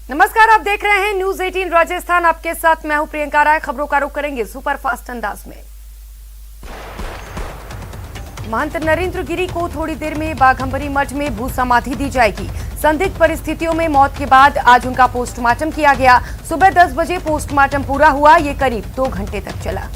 नमस्कार, आप देख रहे हैं न्यूज 18 राजस्थान। आपके साथ मैं हूं प्रियंका राय। खबरों का रुख करेंगे सुपर फास्ट अंदाज में। महंत नरेंद्र गिरी को थोड़ी देर में बाघंबरी मठ में भू समाधि दी जाएगी। संदिग्ध परिस्थितियों में मौत के बाद आज उनका पोस्टमार्टम किया गया। सुबह 10 बजे पोस्टमार्टम पूरा हुआ। ये करीब 2 घंटे तक चला।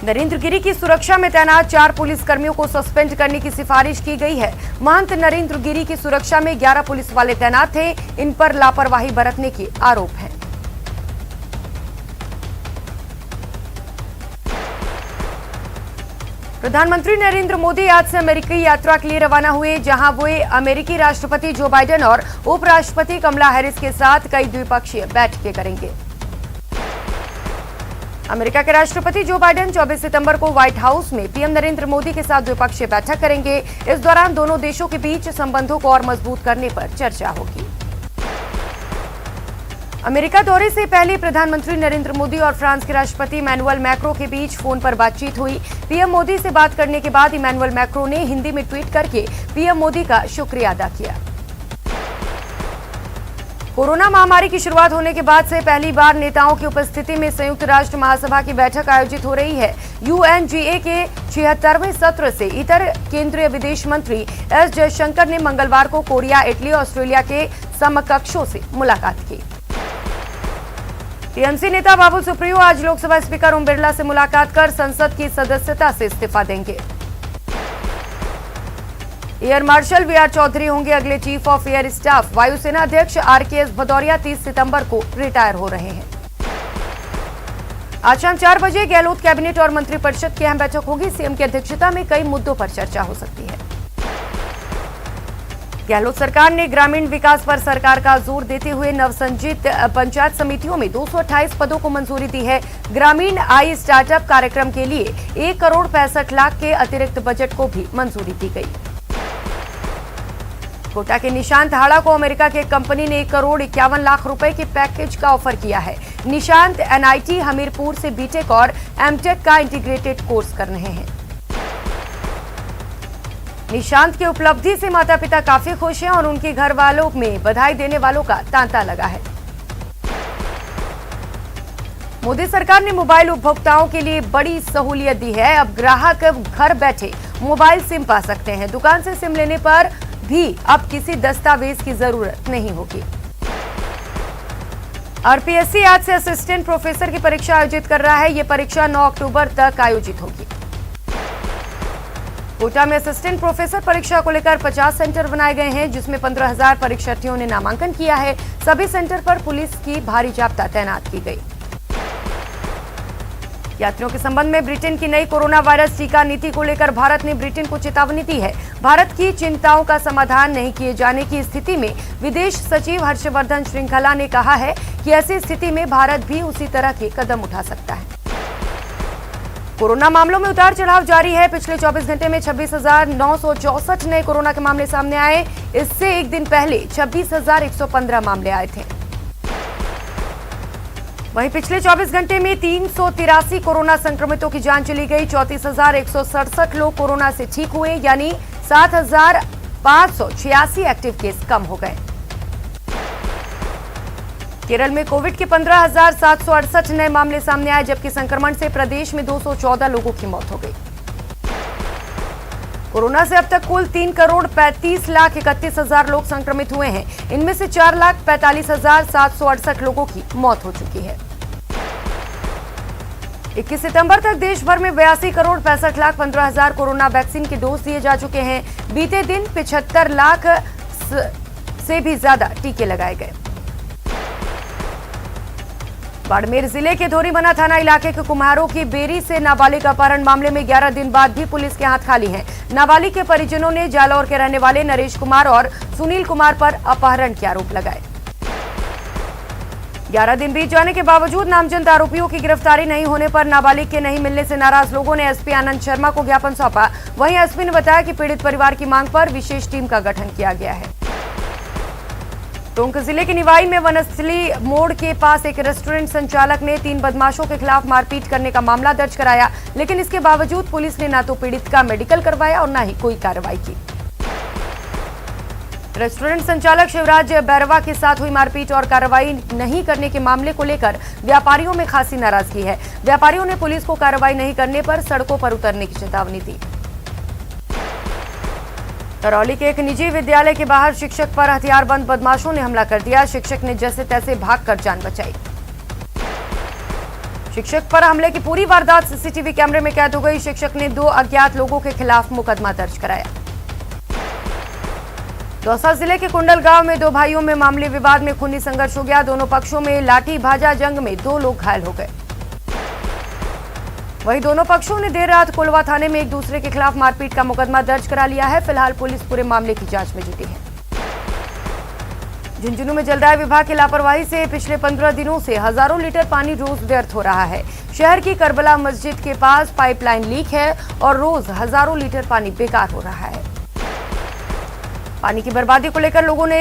नरेंद्र गिरी की सुरक्षा में तैनात 4 पुलिसकर्मियों को सस्पेंड करने की सिफारिश की गई है। महंत नरेंद्र गिरी की सुरक्षा में 11 पुलिस वाले तैनात थे। इन पर लापरवाही बरतने के आरोप हैं। प्रधानमंत्री नरेंद्र मोदी आज से अमेरिकी यात्रा के लिए रवाना हुए, जहां वे अमेरिकी राष्ट्रपति जो बाइडेन और उपराष्ट्रपति कमला हैरिस के साथ कई द्विपक्षीय बैठकें करेंगे। अमेरिका के राष्ट्रपति जो बाइडेन 24 सितंबर को व्हाइट हाउस में पीएम नरेंद्र मोदी के साथ द्विपक्षीय बैठक करेंगे। इस दौरान दोनों देशों के बीच संबंधों को और मजबूत करने पर चर्चा होगी। अमेरिका दौरे से पहले प्रधानमंत्री नरेंद्र मोदी और फ्रांस के राष्ट्रपति इमैनुअल मैक्रों के बीच फोन पर बातचीत हुई। पीएम मोदी से बात करने के बाद इमैनुअल मैक्रों ने हिंदी में ट्वीट करके पीएम मोदी का शुक्रिया अदा किया। कोरोना महामारी की शुरुआत होने के बाद से पहली बार नेताओं की उपस्थिति में संयुक्त राष्ट्र महासभा की बैठक आयोजित हो रही है। यूएनजीए के 76वें सत्र से इतर केंद्रीय विदेश मंत्री एस जयशंकर ने मंगलवार को कोरिया, इटली, ऑस्ट्रेलिया के समकक्षों से मुलाकात की। टीएमसी नेता बाबुल सुप्रियो आज लोकसभा स्पीकर ओम बिरला से मुलाकात कर संसद की सदस्यता से इस्तीफा देंगे। एयर मार्शल वीआर चौधरी होंगे अगले चीफ ऑफ एयर स्टाफ। वायुसेना अध्यक्ष आरकेएस भदौरिया 30 सितंबर को रिटायर हो रहे हैं। आज शाम 4 बजे गहलोत कैबिनेट और मंत्रिपरिषद की अहम बैठक होगी। सीएम की अध्यक्षता में कई मुद्दों पर चर्चा हो सकती है। गहलोत सरकार ने ग्रामीण विकास पर सरकार का जोर देते हुए नवसंजीत पंचायत समितियों में 228 पदों को मंजूरी दी है। ग्रामीण आई स्टार्टअप कार्यक्रम के लिए 1 करोड़ 65 लाख के अतिरिक्त बजट को भी मंजूरी दी गई। कोटा के निशांत हाड़ा को अमेरिका की कंपनी ने 1 करोड़ 51 लाख रुपए के पैकेज का ऑफर किया है। निशांत एनआईटी हमीरपुर से बीटेक और एमटेक का इंटीग्रेटेड कोर्स कर रहे हैं। निशांत की उपलब्धि से माता पिता काफी खुश हैं और उनके घर वालों में बधाई देने वालों का तांता लगा है। मोदी सरकार ने मोबाइल उपभोक्ताओं के लिए बड़ी सहूलियत दी है। अब ग्राहक घर बैठे मोबाइल सिम पा सकते हैं। दुकान से सिम लेने पर भी अब किसी दस्तावेज की जरूरत नहीं होगी। आरपीएससी आज से असिस्टेंट प्रोफेसर की परीक्षा आयोजित कर रहा है। यह परीक्षा 9 अक्टूबर तक आयोजित होगी। कोटा में असिस्टेंट प्रोफेसर परीक्षा को लेकर 50 सेंटर बनाए गए हैं, जिसमें 15,000 परीक्षार्थियों ने नामांकन किया है। सभी सेंटर पर पुलिस की भारी जाब्ता तैनात की गई। यात्रियों के संबंध में ब्रिटेन की नई कोरोना वायरस टीका नीति को लेकर भारत ने ब्रिटेन को चेतावनी दी है। भारत की चिंताओं का समाधान नहीं किए जाने की स्थिति में विदेश सचिव हर्षवर्धन श्रृंखला ने कहा है कि ऐसी स्थिति में भारत भी उसी तरह के कदम उठा सकता है। कोरोना मामलों में उतार चढ़ाव जारी है। पिछले 24 घंटे में 26,964 नए कोरोना के मामले सामने आए। इससे एक दिन पहले 26,115 मामले आए थे। वहीं पिछले 24 घंटे में 383 कोरोना संक्रमितों की जान चली गई। 34,167 लोग कोरोना से ठीक हुए, यानी 7,586 एक्टिव केस कम हो गए। केरल में कोविड के 15,768 नए मामले सामने आए, जबकि संक्रमण से प्रदेश में 214 लोगों की मौत हो गई। कोरोना से अब तक कुल 3 करोड़ 35 लाख 31 हजार लोग संक्रमित हुए हैं। इनमें से 4,45,768 लोगों की मौत हो चुकी है। 21 सितंबर तक देश भर में 82 करोड़ 65 लाख 15 हजार कोरोना वैक्सीन के डोज दिए जा चुके हैं। बीते दिन 75 लाख से भी ज्यादा टीके लगाए गए। बाड़मेर जिले के धोरीमना थाना इलाके के कुम्हारों की बेरी से नाबालिग अपहरण मामले में 11 दिन बाद भी पुलिस के हाथ खाली हैं। नाबालिग के परिजनों ने जालौर के रहने वाले नरेश कुमार और सुनील कुमार पर अपहरण के आरोप लगाए। 11 दिन बीत जाने के बावजूद नामजद आरोपियों की गिरफ्तारी नहीं होने पर नाबालिग के नहीं मिलने से नाराज लोगों ने एसपी आनंद शर्मा को ज्ञापन सौंपा। वहीं एसपी ने बताया कि पीड़ित परिवार की मांग पर विशेष टीम का गठन किया गया है। टोंक जिले के निवाई में वनस्थली मोड़ के पास एक रेस्टोरेंट संचालक ने 3 बदमाशों के खिलाफ मारपीट करने का मामला दर्ज कराया, लेकिन इसके बावजूद पुलिस ने न तो पीड़ित का मेडिकल करवाया और न ही कोई कार्रवाई की। रेस्टोरेंट संचालक शिवराज बैरवा के साथ हुई मारपीट और कार्रवाई नहीं करने के मामले को लेकर व्यापारियों में खासी नाराजगी है। व्यापारियों ने पुलिस को कार्रवाई नहीं करने पर सड़कों पर उतरने की चेतावनी दी। करौली के एक निजी विद्यालय के बाहर शिक्षक पर हथियारबंद बदमाशों ने हमला कर दिया। शिक्षक ने जैसे तैसे भागकर जान बचाई। शिक्षक पर हमले की पूरी वारदात सीसीटीवी कैमरे में कैद हो गई। शिक्षक ने 2 अज्ञात लोगों के खिलाफ मुकदमा दर्ज कराया। दौसा जिले के कुंडल गांव में 2 भाइयों में मामूली विवाद में खूनी संघर्ष हो गया। दोनों पक्षों में लाठी भाजा जंग में 2 लोग घायल हो गए। वहीं दोनों पक्षों ने देर रात कोलवा थाने में एक दूसरे के खिलाफ मारपीट का मुकदमा दर्ज करा लिया है। फिलहाल पुलिस पूरे मामले की जांच में जुटी है। झुंझुनू में जलदाय विभाग की लापरवाही से पिछले 15 दिनों से हजारों लीटर पानी रोज व्यर्थ हो रहा है। शहर की करबला मस्जिद के पास पाइपलाइन लीक है और रोज हजारों लीटर पानी बेकार हो रहा है। पानी की बर्बादी को लेकर लोगों ने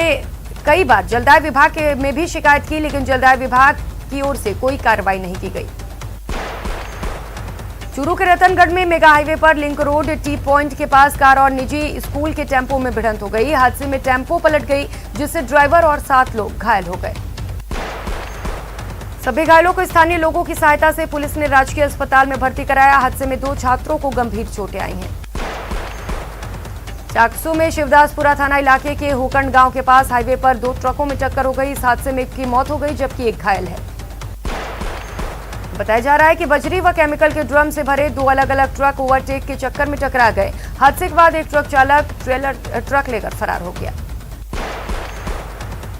कई बार जलदाय विभाग में भी शिकायत की, लेकिन जलदाय विभाग की ओर से कोई कार्रवाई नहीं की गई। चूरू के रतनगढ़ में मेगा हाईवे पर लिंक रोड टी पॉइंट के पास कार और निजी स्कूल के टेम्पो में भिड़ंत हो गई। हादसे में टेम्पो पलट गई, जिससे ड्राइवर और 7 लोग घायल हो गए। सभी घायलों को स्थानीय लोगों की सहायता से पुलिस ने राजकीय अस्पताल में भर्ती कराया। हादसे में 2 छात्रों को गंभीर चोटें आई हैं। चाकसू में शिवदासपुरा थाना इलाके के होकंड गांव के पास हाईवे पर 2 ट्रकों में टक्कर हो गई। इस हादसे में एक की मौत हो गई, जबकि एक घायल है। बताया जा रहा है कि बजरी व केमिकल के ड्रम से भरे 2 अलग अलग ट्रक ओवरटेक के चक्कर में टकरा गए। हादसे के बाद एक ट्रक चालक ट्रक लेकर फरार हो गया।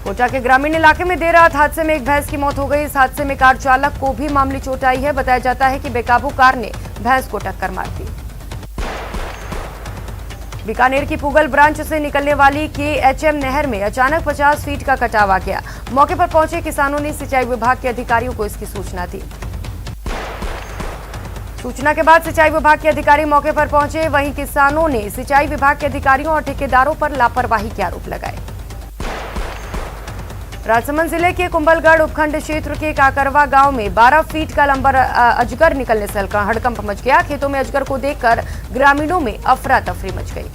कोटा के ग्रामीण इलाके में देर रात हादसे में एक भैंस की मौत हो गई। इस हादसे में कार चालक को भी मामूली चोट आई है। बताया जाता है कि बेकाबू कार ने भैंस को टक्कर मार दी। बीकानेर की पुगल ब्रांच से निकलने वाली KHM नहर में अचानक 50 फीट का कटाव आ गया। मौके पर पहुंचे किसानों ने सिंचाई विभाग के अधिकारियों को इसकी सूचना दी। सूचना के बाद सिंचाई विभाग के अधिकारी मौके पर पहुंचे। वहीं किसानों ने सिंचाई विभाग के अधिकारियों और ठेकेदारों पर लापरवाही के आरोप लगाए। राजसमंद जिले के कुंभलगढ़ उपखंड क्षेत्र के काकरवा गांव में 12 फीट का लंबा अजगर निकलने से हड़कंप मच गया। खेतों में अजगर को देखकर ग्रामीणों में अफरा तफरी मच गई।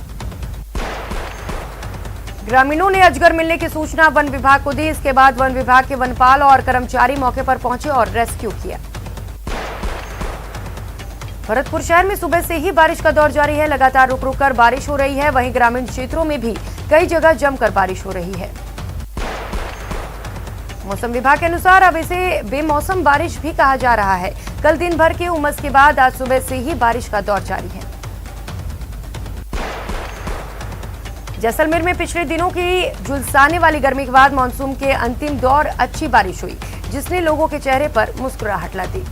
ग्रामीणों ने अजगर मिलने की सूचना वन विभाग को दी। इसके बाद वन विभाग के वनपाल और कर्मचारी मौके पर पहुंचे और रेस्क्यू किया। भरतपुर शहर में सुबह से ही बारिश का दौर जारी है। लगातार रुक रुक कर बारिश हो रही है। वहीं ग्रामीण क्षेत्रों में भी कई जगह जमकर बारिश हो रही है। मौसम विभाग के अनुसार अब इसे बेमौसम बारिश भी कहा जा रहा है। कल दिन भर के उमस के बाद आज सुबह से ही बारिश का दौर जारी है। जैसलमेर में पिछले दिनों की झुलसाने वाली गर्मी के बाद मानसून के अंतिम दौर अच्छी बारिश हुई, जिसने लोगों के चेहरे पर मुस्कुराहट ला दी।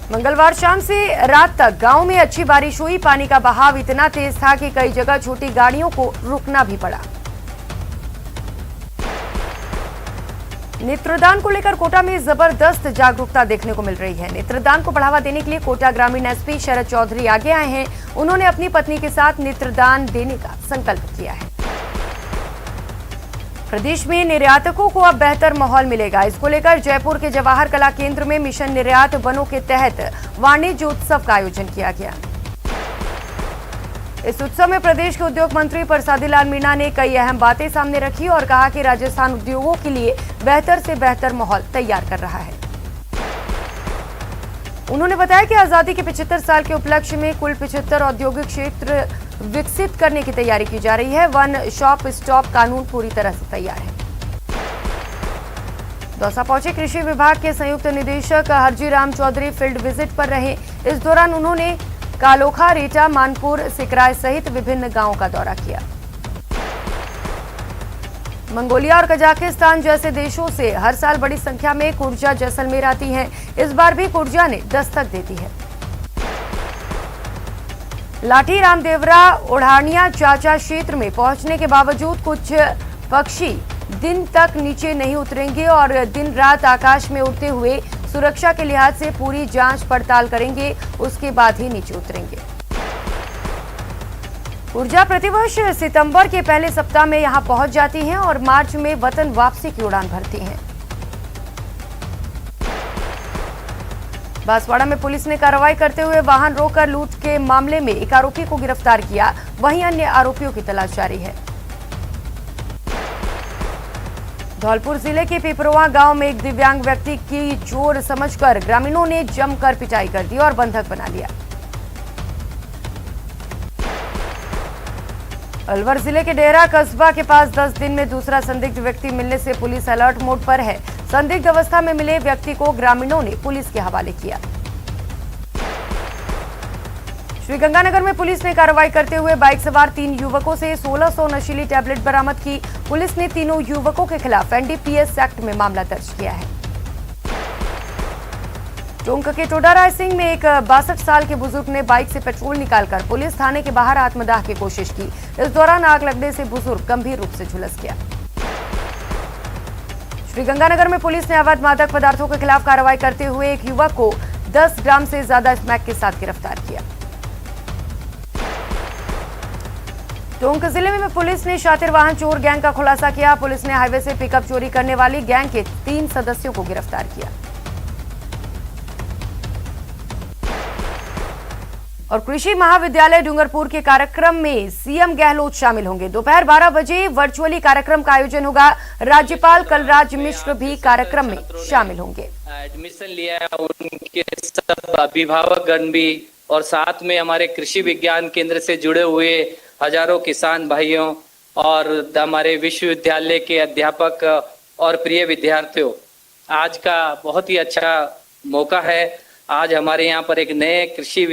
मंगलवार शाम से रात तक गांव में अच्छी बारिश हुई। पानी का बहाव इतना तेज था कि कई जगह छोटी गाड़ियों को रुकना भी पड़ा। नेत्रदान को लेकर कोटा में जबरदस्त जागरूकता देखने को मिल रही है। नेत्रदान को बढ़ावा देने के लिए कोटा ग्रामीण SP शरद चौधरी आगे आए हैं। उन्होंने अपनी पत्नी के साथ नेत्रदान देने का संकल्प किया है। प्रदेश में निर्यातकों को अब बेहतर माहौल मिलेगा। इसको लेकर जयपुर के जवाहर कला केंद्र में मिशन निर्यात वनों के तहत वाणिज्य उत्सव का आयोजन किया गया। इस उत्सव में प्रदेश के उद्योग मंत्री प्रसादी लाल मीणा ने कई अहम बातें सामने रखी और कहा कि राजस्थान उद्योगों के लिए बेहतर से बेहतर माहौल तैयार कर रहा है। उन्होंने बताया कि आजादी के 75 साल के उपलक्ष्य में कुल 75 औद्योगिक क्षेत्र विकसित करने की तैयारी की जा रही है। वन शॉप स्टॉप कानून पूरी तरह से तैयार है। दौसा पहुंचे कृषि विभाग के संयुक्त निदेशक हरजीराम चौधरी फील्ड विजिट पर रहे। इस दौरान उन्होंने कालोखा, रेटा, मानपुर, सिकराय सहित विभिन्न गांवों का दौरा किया। मंगोलिया और कजाकिस्तान जैसे देशों से हर साल बड़ी संख्या में कुर्जा जैसलमेर आती हैं। इस बार भी कुर्जा ने दस्तक दे दी है। लाठी रामदेवरा ओढ़ानिया चाचा क्षेत्र में पहुंचने के बावजूद कुछ पक्षी दिन तक नीचे नहीं उतरेंगे और दिन रात आकाश में उड़ते हुए सुरक्षा के लिहाज से पूरी जांच पड़ताल करेंगे, उसके बाद ही नीचे उतरेंगे। ऊर्जा प्रतिवर्ष सितंबर के पहले सप्ताह में यहां पहुंच जाती हैं और मार्च में वतन वापसी की उड़ान भरती हैं। बांसवाड़ा में पुलिस ने कार्रवाई करते हुए वाहन रोककर लूट के मामले में एक आरोपी को गिरफ्तार किया। वहीं अन्य आरोपियों की तलाश जारी है। धौलपुर जिले के पिपरवा गांव में एक दिव्यांग व्यक्ति की चोर समझकर ग्रामीणों ने जमकर पिटाई कर दी और बंधक बना लिया। अलवर जिले के डेरा कस्बा के पास 10 दिन में दूसरा संदिग्ध व्यक्ति मिलने से पुलिस अलर्ट मोड पर है। संदिग्ध अवस्था में मिले व्यक्ति को ग्रामीणों ने पुलिस के हवाले किया। श्रीगंगानगर में पुलिस ने कार्रवाई करते हुए बाइक सवार 3 युवकों से 1600 नशीली टैबलेट बरामद की। पुलिस ने तीनों युवकों के खिलाफ एनडीपीएस एक्ट में मामला दर्ज किया है। टोंक के टोडा राय सिंह में एक 62 साल के बुजुर्ग ने बाइक से पेट्रोल निकालकर पुलिस थाने के बाहर आत्मदाह की कोशिश की। इस दौरान आग लगने से बुजुर्ग गंभीर रूप से झुलस गया। श्रीगंगानगर में पुलिस ने अवैध मादक पदार्थों के खिलाफ कार्रवाई करते हुए एक युवक को 10 ग्राम से ज्यादा स्मैक के साथ गिरफ्तार किया। टोंक जिले में पुलिस ने शातिर वाहन चोर गैंग का खुलासा किया। पुलिस ने हाईवे से पिकअप चोरी करने वाली गैंग के 3 सदस्यों को गिरफ्तार किया। और कृषि महाविद्यालय डूंगरपुर के कार्यक्रम में सीएम गहलोत शामिल होंगे। दोपहर 12 बजे वर्चुअली कार्यक्रम का आयोजन होगा। राज्यपाल कलराज मिश्र भी कार्यक्रम में शामिल होंगे। एडमिशन लिया है उनके सब अभिभावकगण भी और साथ में हमारे कृषि विज्ञान केंद्र से जुड़े हुए हजारों किसान भाइयों और हमारे विश्वविद्यालय के अध्यापक और प्रिय विद्यार्थियों, आज का बहुत ही अच्छा मौका है। आज हमारे यहाँ पर एक नए कृषि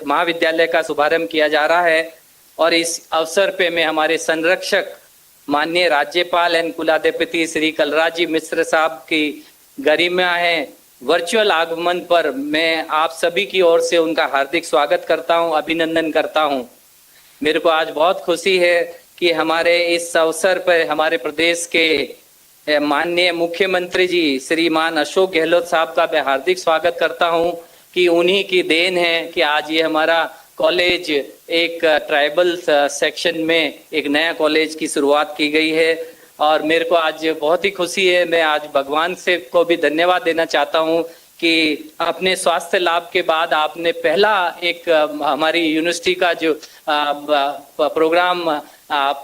महाविद्यालय का शुभारंभ किया जा रहा है और इस अवसर पे मैं हमारे संरक्षक माननीय राज्यपाल एवं कुलाधिपति श्री कलराज जी मिश्र साहब की गरिमा है वर्चुअल आगमन पर मैं आप सभी की ओर से उनका हार्दिक स्वागत करता हूं, अभिनंदन करता हूं। मेरे को आज बहुत खुशी है कि हमारे इस अवसर पर हमारे प्रदेश के माननीय मुख्यमंत्री जी श्रीमान अशोक गहलोत साहब का मैं हार्दिक स्वागत करता हूं कि उन्हीं की देन है कि आज ये हमारा कॉलेज एक ट्राइबल सेक्शन में एक नया कॉलेज की शुरुआत की गई है और मेरे को आज बहुत ही खुशी है। मैं आज भगवान से को भी धन्यवाद देना चाहता हूं कि अपने स्वास्थ्य लाभ के बाद आपने पहला एक हमारी यूनिवर्सिटी का जो प्रोग्राम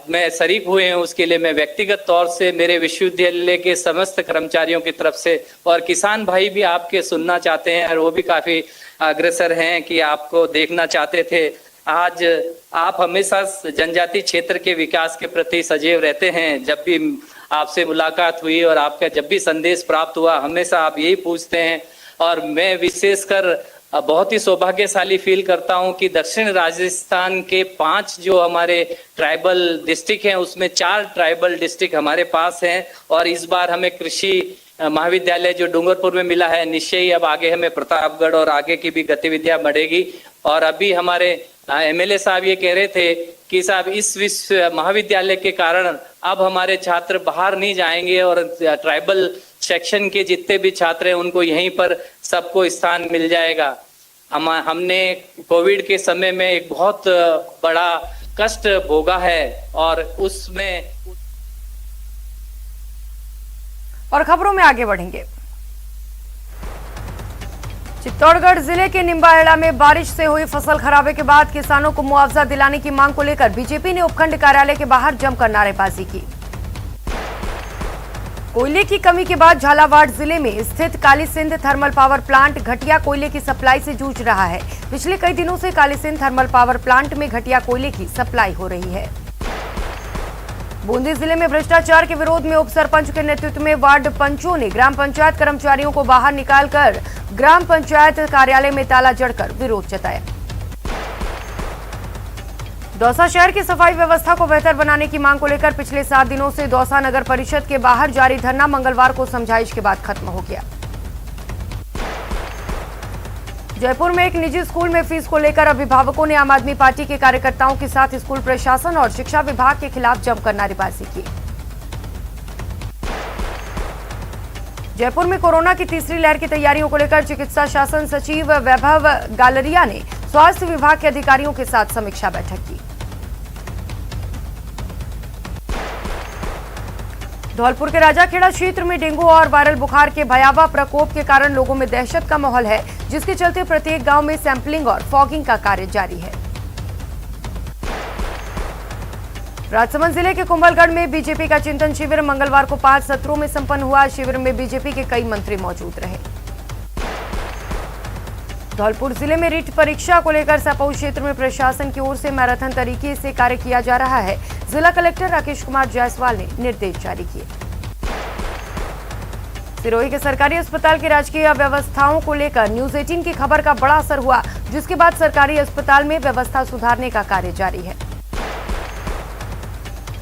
में शरीक हुए हैं उसके लिए मैं व्यक्तिगत तौर से मेरे विश्वविद्यालय के समस्त कर्मचारियों की तरफ से और किसान भाई भी आपके सुनना चाहते हैं और वो भी काफी अग्रसर हैं कि आपको देखना चाहते थे। आज आप हमेशा जनजाति क्षेत्र के विकास के प्रति सजैव रहते हैं। जब भी आपसे मुलाकात हुई और आपका जब भी संदेश प्राप्त हुआ हमेशा आप यही पूछते हैं और मैं विशेषकर बहुत ही सौभाग्यशाली फील करता हूं कि दक्षिण राजस्थान के 5 जो हमारे ट्राइबल डिस्ट्रिक्ट हैं उसमें 4 ट्राइबल डिस्ट्रिक्ट हमारे पास हैं और इस बार हमें कृषि महाविद्यालय जो डूंगरपुर में मिला है निश्चय ही अब आगे हमें प्रतापगढ़ और आगे की भी गतिविधियां बढ़ेगी। और अभी हमारे एमएलए साहब ये कह रहे थे कि साहब इस विश्व महाविद्यालय के कारण अब हमारे छात्र बाहर नहीं जाएंगे और ट्राइबल सेक्शन के जितने भी छात्र हैं उनको यहीं पर सबको स्थान मिल जाएगा। हमने कोविड के समय में एक बहुत बड़ा कष्ट भोगा है और उसमें और खबरों में आगे बढ़ेंगे। चित्तौड़गढ़ जिले के निम्बाहेड़ा में बारिश से हुई फसल खराबे के बाद किसानों को मुआवजा दिलाने की मांग को लेकर बीजेपी ने उपखंड कार्यालय के बाहर जमकर नारेबाजी की। कोयले की कमी के बाद झालावाड़ जिले में स्थित कालीसिंध थर्मल पावर प्लांट घटिया कोयले की सप्लाई से जूझ रहा है। पिछले कई दिनों से कालीसिंध थर्मल पावर प्लांट में घटिया कोयले की सप्लाई हो रही है। बूंदी जिले में भ्रष्टाचार के विरोध में उप सरपंच के नेतृत्व में वार्ड पंचों ने ग्राम पंचायत कर्मचारियों को बाहर निकालकर ग्राम पंचायत कार्यालय में ताला जड़कर विरोध जताया। दौसा शहर की सफाई व्यवस्था को बेहतर बनाने की मांग को लेकर पिछले 7 दिनों से दौसा नगर परिषद के बाहर जारी धरना मंगलवार को समझाइश के बाद खत्म हो गया। जयपुर में एक निजी स्कूल में फीस को लेकर अभिभावकों ने आम आदमी पार्टी के कार्यकर्ताओं के साथ स्कूल प्रशासन और शिक्षा विभाग के खिलाफ जमकर नारेबाजी की। जयपुर में कोरोना की तीसरी लहर की तैयारियों को लेकर चिकित्सा शासन सचिव वैभव गालरिया ने स्वास्थ्य विभाग के अधिकारियों के साथ समीक्षा बैठक की। धौलपुर के राजाखेड़ा क्षेत्र में डेंगू और वायरल बुखार के भयावह प्रकोप के कारण लोगों में दहशत का माहौल है, जिसके चलते प्रत्येक गांव में सैंपलिंग और फॉगिंग का कार्य जारी है। राजसमंद जिले के कुंभलगढ़ में बीजेपी का चिंतन शिविर मंगलवार को 5 सत्रों में संपन्न हुआ। शिविर में बीजेपी के कई मंत्री मौजूद रहे। धौलपुर जिले में रीट परीक्षा को लेकर सपऊ क्षेत्र में प्रशासन की ओर से मैराथन तरीके से कार्य किया जा रहा है। जिला कलेक्टर राकेश कुमार जायसवाल ने निर्देश जारी किए। सिरोही के सरकारी अस्पताल की राजकीय अव्यवस्थाओं को लेकर न्यूज 18 की खबर का बड़ा असर हुआ, जिसके बाद सरकारी अस्पताल में व्यवस्था सुधारने का कार्य जारी है।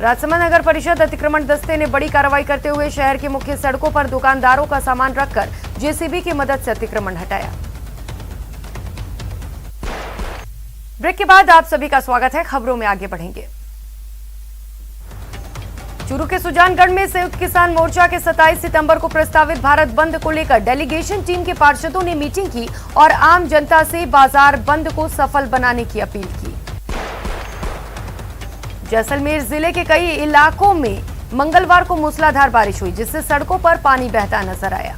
राजसमंद नगर परिषद अतिक्रमण दस्ते ने बड़ी कार्रवाई करते हुए शहर की मुख्य सड़कों पर दुकानदारों का सामान रखकर जेसीबी की मदद से अतिक्रमण हटाया। ब्रेक के बाद आप सभी का स्वागत है। खबरों में आगे बढ़ेंगे। चूरू के सुजानगढ़ में संयुक्त किसान मोर्चा के 27 सितंबर को प्रस्तावित भारत बंद को लेकर डेलीगेशन टीम के पार्षदों ने मीटिंग की और आम जनता से बाजार बंद को सफल बनाने की अपील की। जैसलमेर जिले के कई इलाकों में मंगलवार को मूसलाधार बारिश हुई, जिससे सड़कों पर पानी बहता नजर आया।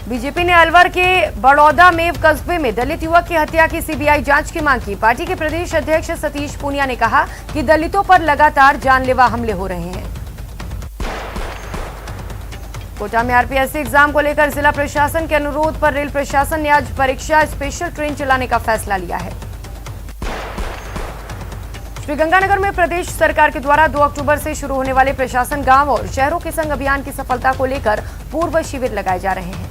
बीजेपी ने अलवर के बड़ौदा में कस्बे में दलित युवक की हत्या की सीबीआई जांच की मांग की। पार्टी के प्रदेश अध्यक्ष सतीश पूनिया ने कहा कि दलितों पर लगातार जानलेवा हमले हो रहे हैं। कोटा में आरपीएससी एग्जाम को लेकर जिला प्रशासन के अनुरोध पर रेल प्रशासन ने आज परीक्षा स्पेशल ट्रेन चलाने का फैसला लिया है। श्रीगंगानगर में प्रदेश सरकार के द्वारा 2 अक्टूबर से शुरू होने वाले प्रशासन गांव और शहरों के संग अभियान की सफलता को लेकर पूर्व शिविर लगाए जा रहे हैं।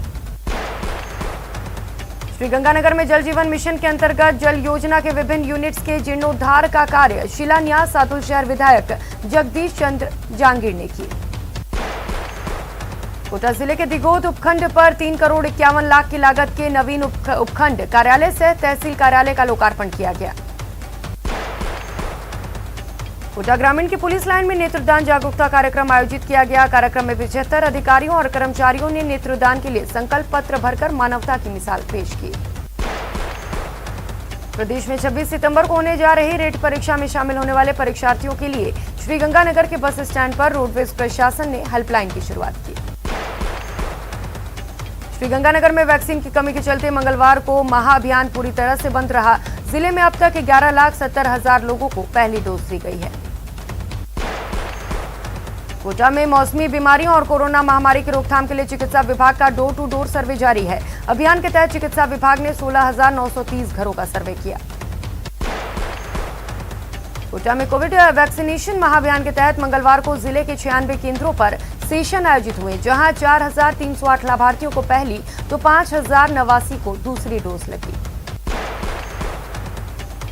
श्रीगंगानगर में जल जीवन मिशन के अंतर्गत जल योजना के विभिन्न यूनिट्स के जीर्णोद्धार का कार्य शिलान्यास सातुल शहर विधायक जगदीश चंद्र जांगीर ने किए। कोटा जिले के दिगोद उपखंड पर 3 करोड़ 51 लाख की लागत के नवीन उपखंड कार्यालय सह तहसील कार्यालय का लोकार्पण किया गया। कोटा ग्रामीण की पुलिस लाइन में नेत्रदान जागरूकता कार्यक्रम आयोजित किया गया। कार्यक्रम में 75 अधिकारियों और कर्मचारियों ने नेत्रदान के लिए संकल्प पत्र भरकर मानवता की मिसाल पेश की। प्रदेश में 26 सितंबर को होने जा रही रेट परीक्षा में शामिल होने वाले परीक्षार्थियों के लिए श्रीगंगानगर के बस स्टैंड पर रोडवेज प्रशासन ने हेल्पलाइन की शुरुआत की। श्रीगंगानगर में वैक्सीन की कमी के चलते मंगलवार को महाअभियान पूरी तरह से बंद रहा। जिले में अब तक 11,70,000 लोगों को पहली डोज दी गई है। कोटा में मौसमी बीमारियों और कोरोना महामारी की रोकथाम के लिए चिकित्सा विभाग का डोर टू डोर सर्वे जारी है। अभियान के तहत चिकित्सा विभाग ने 16,930 घरों का सर्वे किया। कोटा में कोविड वैक्सीनेशन महाअभियान के तहत मंगलवार को जिले के 96 केंद्रों पर सेशन आयोजित हुए, जहां 4,308 लाभार्थियों को पहली तो 5,089 को दूसरी डोज लगी।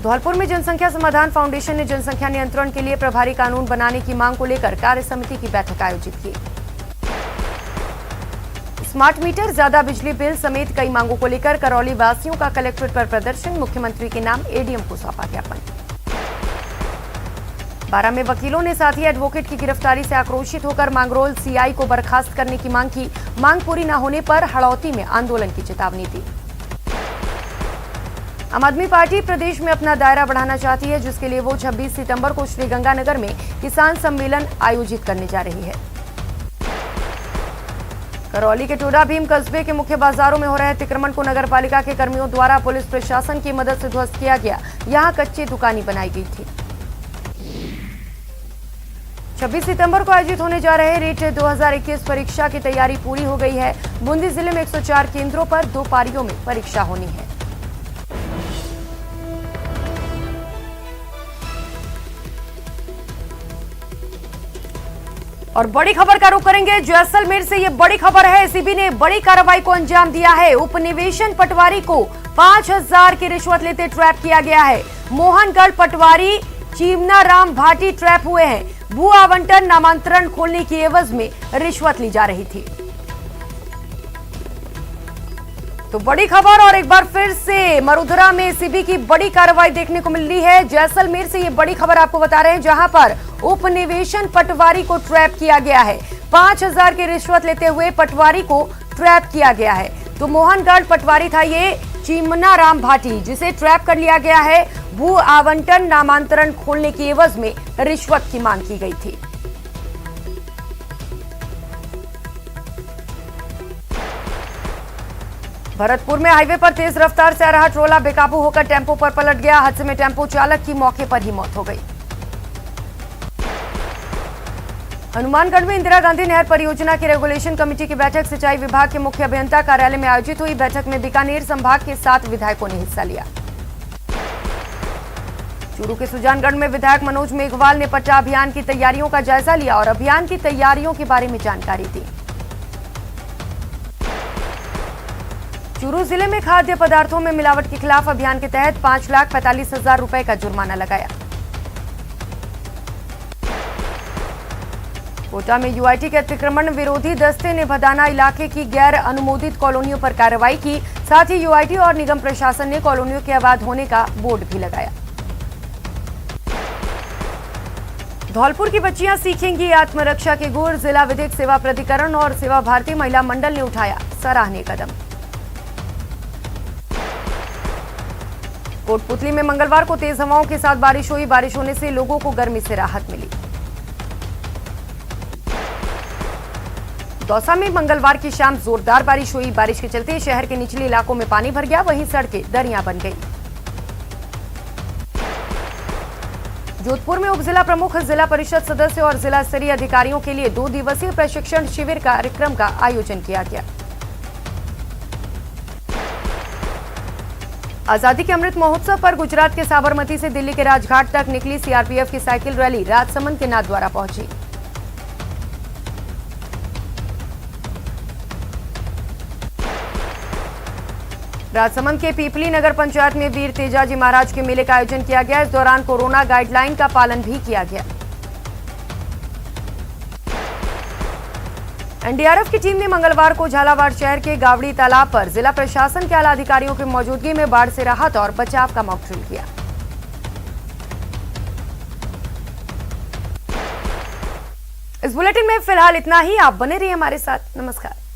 धौलपुर में जनसंख्या समाधान फाउंडेशन ने जनसंख्या नियंत्रण के लिए प्रभारी कानून बनाने की मांग को लेकर कार्य समिति की बैठक आयोजित की। स्मार्ट मीटर, ज्यादा बिजली बिल समेत कई मांगों को लेकर करौली वासियों का कलेक्ट्रेट पर प्रदर्शन, मुख्यमंत्री के नाम एडीएम को सौंपा ज्ञापन। बारां में वकीलों ने साथी एडवोकेट की गिरफ्तारी से आक्रोशित होकर मांगरोल सीआई को बर्खास्त करने की मांग की। मांग पूरी न होने पर हड़ौती में आंदोलन की चेतावनी दी। आम आदमी पार्टी प्रदेश में अपना दायरा बढ़ाना चाहती है, जिसके लिए वो 26 सितंबर को श्रीगंगानगर में किसान सम्मेलन आयोजित करने जा रही है। करौली के टोडा भीम कस्बे के मुख्य बाजारों में हो रहे अतिक्रमण को नगर पालिका के कर्मियों द्वारा पुलिस प्रशासन की मदद से ध्वस्त किया गया। यहां कच्ची दुकानें बनाई गई थी। 26 सितंबर को आयोजित होने जा रहे रीट 2021 परीक्षा की तैयारी पूरी हो गई है। बूंदी जिले में 104 केंद्रों पर 2 पारियों में परीक्षा होनी है। और बड़ी खबर का रुख करेंगे। जैसलमेर से ये बड़ी खबर है। एसीबी ने बड़ी कार्रवाई को अंजाम दिया है। उपनिवेशन पटवारी को 5,000 की रिश्वत लेते ट्रैप किया गया है। मोहनगढ़ पटवारी चीमना राम भाटी ट्रैप हुए हैं। भू आवंटन नामांतरण खोलने की एवज में रिश्वत ली जा रही थी। तो बड़ी खबर और एक बार फिर से मरुधरा में एसीबी की बड़ी कार्रवाई देखने को मिल रही है। जैसलमेर से ये बड़ी खबर आपको बता रहे हैं, जहां पर उपनिवेशन पटवारी को ट्रैप किया गया है। 5,000 की रिश्वत लेते हुए पटवारी को ट्रैप किया गया है। तो मोहनगढ़ पटवारी था ये चीमना राम भाटी, जिसे ट्रैप कर लिया गया है। भू आवंटन नामांतरण खोलने की एवज में रिश्वत की मांग की गई थी। भरतपुर में हाईवे पर तेज रफ्तार से आ रहा ट्रोला बेकाबू होकर टेंपो पर पलट गया। हादसे में टेंपो चालक की मौके पर ही मौत हो गई। हनुमानगढ़ में इंदिरा गांधी नहर परियोजना की रेगुलेशन कमेटी की बैठक सिंचाई विभाग के मुख्य अभियंता कार्यालय में आयोजित हुई। बैठक में बीकानेर संभाग के 7 विधायकों ने हिस्सा लिया। चूरू के सुजानगढ़ में विधायक मनोज मेघवाल ने पट्टा अभियान की तैयारियों का जायजा लिया और अभियान की तैयारियों के बारे में जानकारी दी। चूरू जिले में खाद्य पदार्थों में मिलावट के खिलाफ अभियान के तहत 5,45,000 रुपए का जुर्माना लगाया। कोटा में यूआईटी के अतिक्रमण विरोधी दस्ते ने भदाना इलाके की गैर अनुमोदित कॉलोनियों पर कार्रवाई की। साथ ही यूआईटी और निगम प्रशासन ने कॉलोनियों के आबाद होने का बोर्ड भी लगाया। धौलपुर की बच्चियां सीखेंगी आत्मरक्षा के गुर। जिला विधिक सेवा प्राधिकरण और सेवा भारती महिला मंडल ने उठाया सराहनीय कदम। कोटपुतली में मंगलवार को तेज हवाओं के साथ बारिश हुई। बारिश होने से लोगों को गर्मी से राहत मिली। दौसा में मंगलवार की शाम जोरदार बारिश हुई। बारिश के चलते शहर के निचले इलाकों में पानी भर गया, वहीं सड़कें दरिया बन गई। जोधपुर में उप जिला प्रमुख, जिला परिषद सदस्य और जिला स्तरीय अधिकारियों के लिए 2 दिवसीय प्रशिक्षण शिविर कार्यक्रम का आयोजन किया गया। आजादी के अमृत महोत्सव पर गुजरात के साबरमती से दिल्ली के राजघाट तक निकली सीआरपीएफ की साइकिल रैली राजसमंद के नाथद्वारा पहुंची। राजसमंद के पीपली नगर पंचायत में वीर तेजाजी महाराज के मेले का आयोजन किया गया। इस दौरान कोरोना गाइडलाइन का पालन भी किया गया। एनडीआरएफ की टीम ने मंगलवार को झालावाड़ शहर के गावड़ी तालाब पर जिला प्रशासन के आला अधिकारियों की मौजूदगी में बाढ़ से राहत और बचाव का मॉक ड्रिल किया। इस बुलेटिन में फिलहाल इतना ही। आप बने रहिए हमारे साथ। नमस्कार।